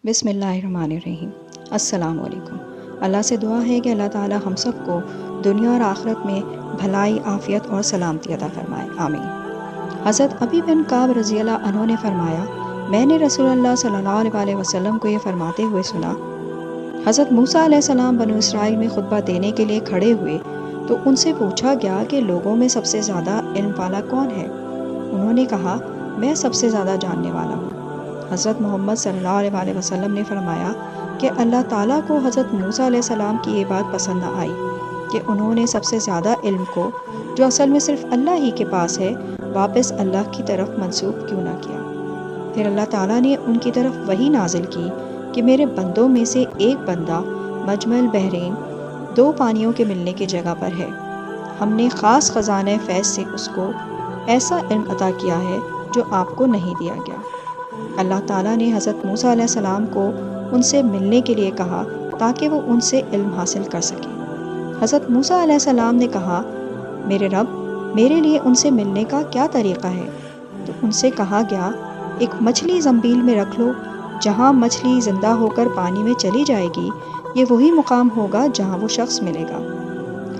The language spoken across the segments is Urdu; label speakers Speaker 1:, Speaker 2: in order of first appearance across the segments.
Speaker 1: بسم اللہ الرحمن الرحیم۔ السلام علیکم۔ اللہ سے دعا ہے کہ اللہ تعالی ہم سب کو دنیا اور آخرت میں بھلائی، عافیت اور سلامتی عطا فرمائے، آمین۔ حضرت ابی بن کعب رضی اللہ عنہ نے فرمایا، میں نے رسول اللہ صلی اللہ علیہ وسلم کو یہ فرماتے ہوئے سنا۔ حضرت موسیٰ علیہ السلام بنو اسرائیل میں خطبہ دینے کے لیے کھڑے ہوئے تو ان سے پوچھا گیا کہ لوگوں میں سب سے زیادہ علم والا کون ہے؟ انہوں نے کہا، میں سب سے زیادہ جاننے والا ہوں۔ حضرت محمد صلی اللہ علیہ وسلم نے فرمایا کہ اللہ تعالیٰ کو حضرت موسیٰ علیہ السلام کی یہ بات پسند نہ آئی کہ انہوں نے سب سے زیادہ علم کو، جو اصل میں صرف اللہ ہی کے پاس ہے، واپس اللہ کی طرف منسوب کیوں نہ کیا۔ پھر اللہ تعالیٰ نے ان کی طرف وحی نازل کی کہ میرے بندوں میں سے ایک بندہ مجمع البحرین، دو پانیوں کے ملنے کی جگہ پر ہے۔ ہم نے خاص خزانہ فیض سے اس کو ایسا علم عطا کیا ہے جو آپ کو نہیں دیا گیا۔ اللہ تعالیٰ نے حضرت موسیٰ علیہ السلام کو ان سے ملنے کے لیے کہا تاکہ وہ ان سے علم حاصل کر سکیں۔ حضرت موسیٰ علیہ السلام نے کہا، میرے رب، میرے لیے ان سے ملنے کا کیا طریقہ ہے؟ تو ان سے کہا گیا، ایک مچھلی زنبیل میں رکھ لو، جہاں مچھلی زندہ ہو کر پانی میں چلی جائے گی، یہ وہی مقام ہوگا جہاں وہ شخص ملے گا۔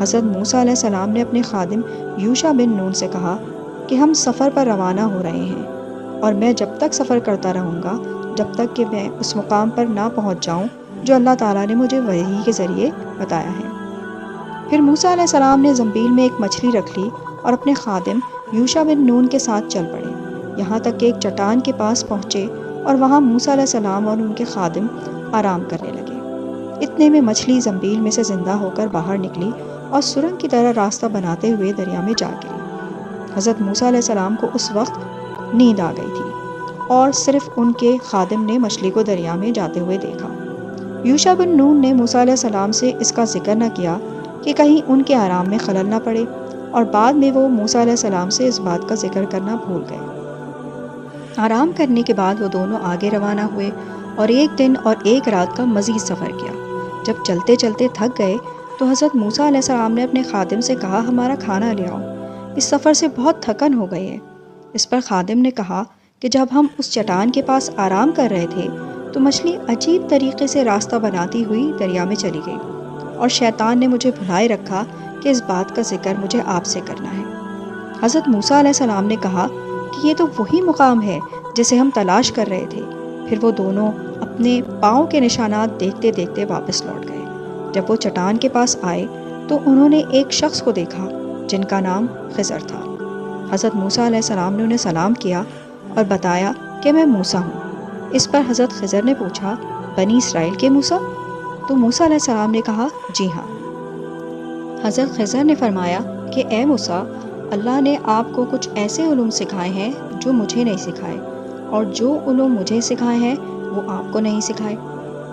Speaker 1: حضرت موسیٰ علیہ السلام نے اپنے خادم یوشع بن نون سے کہا کہ ہم سفر پر روانہ ہو رہے ہیں، اور میں جب تک سفر کرتا رہوں گا جب تک کہ میں اس مقام پر نہ پہنچ جاؤں جو اللہ تعالیٰ نے مجھے وحی کے ذریعے بتایا ہے۔ پھر موسیٰ علیہ السلام نے زنبیل میں ایک مچھلی رکھ لی اور اپنے خادم یوشع بن نون کے ساتھ چل پڑے، یہاں تک کہ ایک چٹان کے پاس پہنچے اور وہاں موسیٰ علیہ السلام اور ان کے خادم آرام کرنے لگے۔ اتنے میں مچھلی زنبیل میں سے زندہ ہو کر باہر نکلی اور سرنگ کی طرح راستہ بناتے ہوئے دریا میں جا گری۔ حضرت موسیٰ علیہ السلام کو اس وقت نیند آ گئی تھی اور صرف ان کے خادم نے مچھلی کو دریا میں جاتے ہوئے دیکھا۔ یوشع بن نون نے موسیٰ علیہ السلام سے اس کا ذکر نہ کیا کہ کہیں ان کے آرام میں خلل نہ پڑے، اور بعد میں وہ موسیٰ علیہ السلام سے اس بات کا ذکر کرنا بھول گئے۔ آرام کرنے کے بعد وہ دونوں آگے روانہ ہوئے اور ایک دن اور ایک رات کا مزید سفر کیا۔ جب چلتے چلتے تھک گئے تو حضرت موسیٰ علیہ السلام نے اپنے خادم سے کہا، ہمارا کھانا لے آؤ، اس سفر سے بہت تھکن ہو گئی ہے۔ اس پر خادم نے کہا کہ جب ہم اس چٹان کے پاس آرام کر رہے تھے تو مچھلی عجیب طریقے سے راستہ بناتی ہوئی دریا میں چلی گئی، اور شیطان نے مجھے بھلائے رکھا کہ اس بات کا ذکر مجھے آپ سے کرنا ہے۔ حضرت موسیٰ علیہ السلام نے کہا کہ یہ تو وہی مقام ہے جسے ہم تلاش کر رہے تھے۔ پھر وہ دونوں اپنے پاؤں کے نشانات دیکھتے دیکھتے واپس لوٹ گئے۔ جب وہ چٹان کے پاس آئے تو انہوں نے ایک شخص کو دیکھا جن کا نام خضر تھا۔ حضرت موسیٰ علیہ السلام نے انہیں سلام کیا اور بتایا کہ میں موسیٰ ہوں۔ اس پر حضرت خضر نے پوچھا، بنی اسرائیل کے موسیٰ؟ تو موسیٰ علیہ السلام نے کہا، جی ہاں۔ حضرت خضر نے فرمایا کہ اے موسیٰ، اللہ نے آپ کو کچھ ایسے علوم سکھائے ہیں جو مجھے نہیں سکھائے، اور جو علوم مجھے سکھائے ہیں وہ آپ کو نہیں سکھائے۔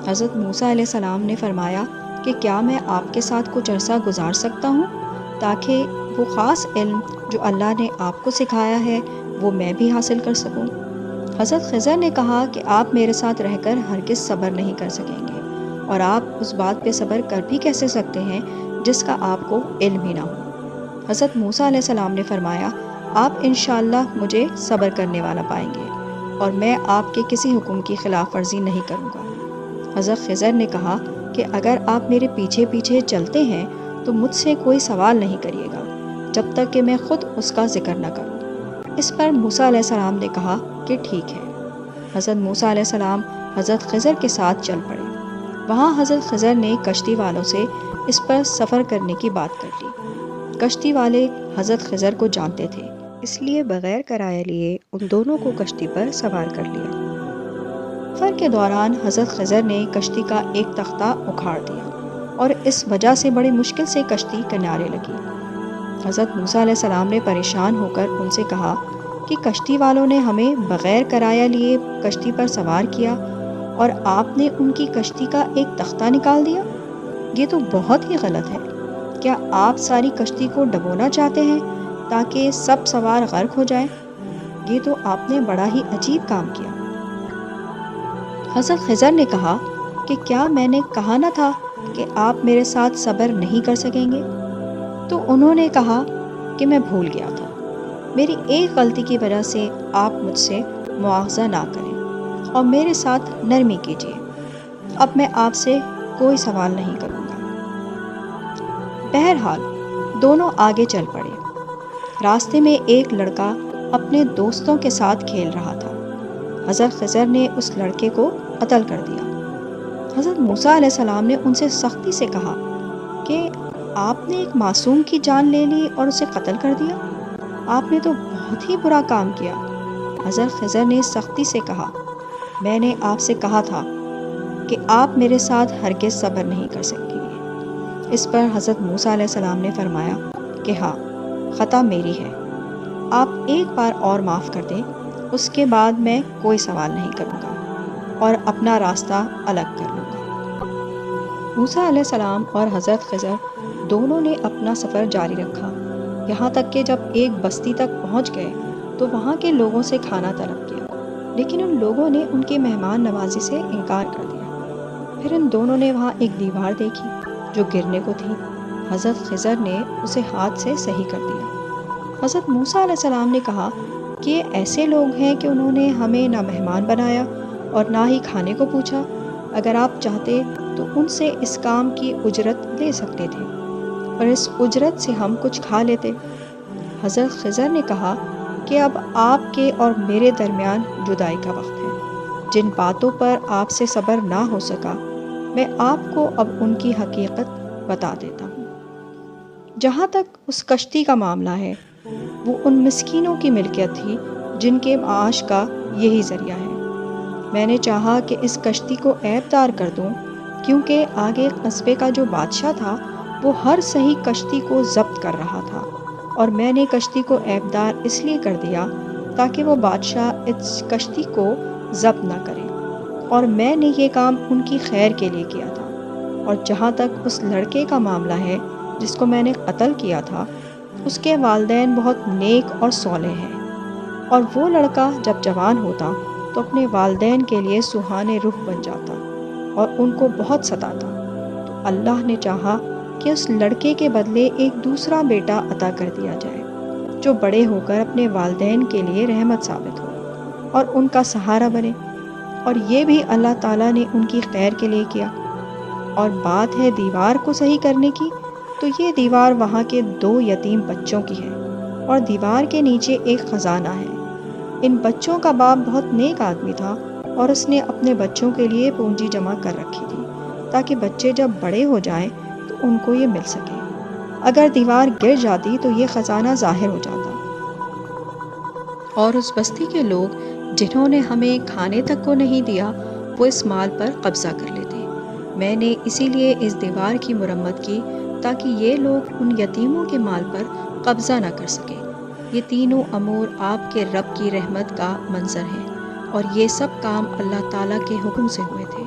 Speaker 1: حضرت موسیٰ علیہ السلام نے فرمایا کہ کیا میں آپ کے ساتھ کچھ عرصہ گزار سکتا ہوں تاکہ وہ خاص علم جو اللہ نے آپ کو سکھایا ہے وہ میں بھی حاصل کر سکوں؟ حضرت خضر نے کہا کہ آپ میرے ساتھ رہ کر ہرگز صبر نہیں کر سکیں گے، اور آپ اس بات پہ صبر کر بھی کیسے سکتے ہیں جس کا آپ کو علم ہی نہ ہو۔ حضرت موسیٰ علیہ السلام نے فرمایا، آپ انشاءاللہ مجھے صبر کرنے والا پائیں گے، اور میں آپ کے کسی حکم کی خلاف ورزی نہیں کروں گا۔ حضرت خضر نے کہا کہ اگر آپ میرے پیچھے پیچھے چلتے ہیں تو مجھ سے کوئی سوال نہیں کریے گا جب تک کہ میں خود اس کا ذکر نہ کروں۔ اس پر موسیٰ علیہ السلام نے کہا کہ ٹھیک ہے۔ حضرت موسیٰ علیہ السلام حضرت خضر کے ساتھ چل پڑے۔ وہاں حضرت خضر نے کشتی والوں سے اس پر سفر کرنے کی بات کر لی۔ کشتی والے حضرت خضر کو جانتے تھے، اس لیے بغیر کرایہ لیے ان دونوں کو کشتی پر سوار کر لیا۔ سفر کے دوران حضرت خضر نے کشتی کا ایک تختہ اکھاڑ دیا، اور اس وجہ سے بڑی مشکل سے کشتی کنارے لگی۔ حضرت موسیٰ علیہ السلام نے پریشان ہو کر ان سے کہا کہ کشتی والوں نے ہمیں بغیر کرایہ لیے کشتی پر سوار کیا اور آپ نے ان کی کشتی کا ایک تختہ نکال دیا، یہ تو بہت ہی غلط ہے۔ کیا آپ ساری کشتی کو ڈبونا چاہتے ہیں تاکہ سب سوار غرق ہو جائیں؟ یہ تو آپ نے بڑا ہی عجیب کام کیا۔ حضرت خضر نے کہا کہ کیا میں نے کہا نہ تھا کہ آپ میرے ساتھ صبر نہیں کر سکیں گے؟ تو انہوں نے کہا کہ میں بھول گیا تھا، میری ایک غلطی کی وجہ سے آپ مجھ سے مواخذہ نہ کریں۔ اور میرے ساتھ نرمی کیجیے، اب میں آپ سے کوئی سوال نہیں کروں گا۔ بہرحال دونوں آگے چل پڑے۔ راستے میں ایک لڑکا اپنے دوستوں کے ساتھ کھیل رہا تھا۔ حضرت خضر نے اس لڑکے کو قتل کر دیا۔ حضرت موسیٰ علیہ السلام نے ان سے سختی سے کہا کہ آپ نے ایک معصوم کی جان لے لی اور اسے قتل کر دیا، آپ نے تو بہت ہی برا کام کیا۔ حضرت خضر نے سختی سے کہا، میں نے آپ سے کہا تھا کہ آپ میرے ساتھ ہرگز صبر نہیں کر سکیں گے۔ اس پر حضرت موسیٰ علیہ السلام نے فرمایا کہ ہاں، خطا میری ہے، آپ ایک بار اور معاف کر دیں، اس کے بعد میں کوئی سوال نہیں کروں گا اور اپنا راستہ الگ کر لوں گا۔ موسیٰ علیہ السلام اور حضرت خضر دونوں نے اپنا سفر جاری رکھا، یہاں تک کہ جب ایک بستی تک پہنچ گئے تو وہاں کے لوگوں سے کھانا طلب کیا، لیکن ان لوگوں نے ان کی مہمان نوازی سے انکار کر دیا۔ پھر ان دونوں نے وہاں ایک دیوار دیکھی جو گرنے کو تھی۔ حضرت خضر نے اسے ہاتھ سے صحیح کر دیا۔ حضرت موسیٰ علیہ السلام نے کہا کہ یہ ایسے لوگ ہیں کہ انہوں نے ہمیں نہ مہمان بنایا اور نہ ہی کھانے کو پوچھا، اگر آپ چاہتے تو ان سے اس کام کی اجرت لے سکتے تھے اور اس اجرت سے ہم کچھ کھا لیتے۔ حضرت خضر نے کہا کہ اب آپ کے اور میرے درمیان جدائی کا وقت ہے، جن باتوں پر آپ سے صبر نہ ہو سکا میں آپ کو اب ان کی حقیقت بتا دیتا ہوں۔ جہاں تک اس کشتی کا معاملہ ہے، وہ ان مسکینوں کی ملکیت تھی جن کے معاش کا یہی ذریعہ ہے۔ میں نے چاہا کہ اس کشتی کو عیب دار کر دوں، کیونکہ آگے قصبے کا جو بادشاہ تھا وہ ہر صحیح کشتی کو ضبط کر رہا تھا، اور میں نے کشتی کو عیب دار اس لیے کر دیا تاکہ وہ بادشاہ اس کشتی کو ضبط نہ کرے، اور میں نے یہ کام ان کی خیر کے لیے کیا تھا۔ اور جہاں تک اس لڑکے کا معاملہ ہے جس کو میں نے قتل کیا تھا، اس کے والدین بہت نیک اور صالح ہیں، اور وہ لڑکا جب جوان ہوتا تو اپنے والدین کے لیے سہانے روح بن جاتا اور ان کو بہت ستاتا، تو اللہ نے چاہا کہ اس لڑکے کے بدلے ایک دوسرا بیٹا عطا کر دیا جائے جو بڑے ہو کر اپنے والدین کے لیے رحمت ثابت ہو اور ان کا سہارا بنے، اور یہ بھی اللہ تعالیٰ نے ان کی خیر کے لیے کیا۔ اور بات ہے دیوار کو صحیح کرنے کی، تو یہ دیوار وہاں کے 2 یتیم بچوں کی ہے، اور دیوار کے نیچے ایک خزانہ ہے۔ ان بچوں کا باپ بہت نیک آدمی تھا اور اس نے اپنے بچوں کے لیے پونجی جمع کر رکھی تھی تاکہ بچے جب بڑے ہو جائیں تو ان کو یہ مل سکے۔ اگر دیوار گر جاتی تو یہ خزانہ ظاہر ہو جاتا، اور اس بستی کے لوگ جنہوں نے ہمیں کھانے تک کو نہیں دیا وہ اس مال پر قبضہ کر لیتے۔ میں نے اسی لیے اس دیوار کی مرمت کی تاکہ یہ لوگ ان یتیموں کے مال پر قبضہ نہ کر سکیں۔ یہ تینوں امور آپ کے رب کی رحمت کا منظر ہے، اور یہ سب کام اللہ تعالیٰ کے حکم سے ہوئے تھے،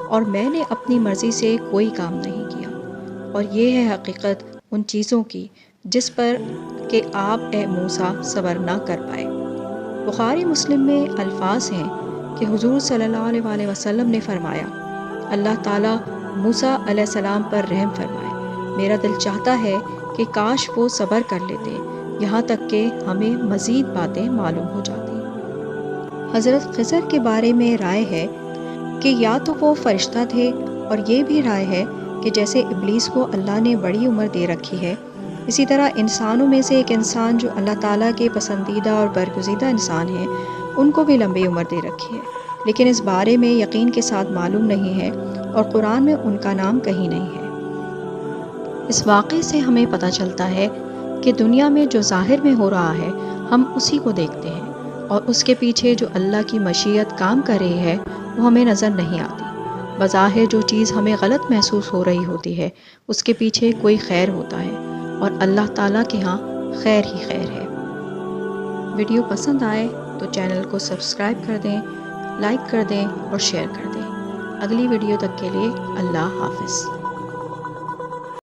Speaker 1: اور میں نے اپنی مرضی سے کوئی کام نہیں کیا۔ اور یہ ہے حقیقت ان چیزوں کی جس پر کہ آپ اے موسیٰ صبر نہ کر پائے۔ بخاری مسلم میں الفاظ ہیں کہ حضور صلی اللہ علیہ وسلم نے فرمایا، اللہ تعالیٰ موسیٰ علیہ السلام پر رحم فرمائے، میرا دل چاہتا ہے کہ کاش وہ صبر کر لیتے یہاں تک کہ ہمیں مزید باتیں معلوم ہو جاتی۔ حضرت خضر کے بارے میں رائے ہے کہ یا تو وہ فرشتہ تھے، اور یہ بھی رائے ہے کہ جیسے ابلیس کو اللہ نے بڑی عمر دے رکھی ہے، اسی طرح انسانوں میں سے ایک انسان جو اللہ تعالیٰ کے پسندیدہ اور برگزیدہ انسان ہیں، ان کو بھی لمبی عمر دے رکھی ہے، لیکن اس بارے میں یقین کے ساتھ معلوم نہیں ہے، اور قرآن میں ان کا نام کہیں نہیں ہے۔ اس واقعے سے ہمیں پتہ چلتا ہے کہ دنیا میں جو ظاہر میں ہو رہا ہے ہم اسی کو دیکھتے ہیں، اور اس کے پیچھے جو اللہ کی مشیت کام کر رہی ہے وہ ہمیں نظر نہیں آتی۔ بظاہر جو چیز ہمیں غلط محسوس ہو رہی ہوتی ہے اس کے پیچھے کوئی خیر ہوتا ہے، اور اللہ تعالیٰ کے ہاں خیر ہی خیر ہے۔ ویڈیو پسند آئے تو چینل کو سبسکرائب کر دیں، لائک کر دیں اور شیئر کر دیں۔ اگلی ویڈیو تک کے لیے اللہ حافظ۔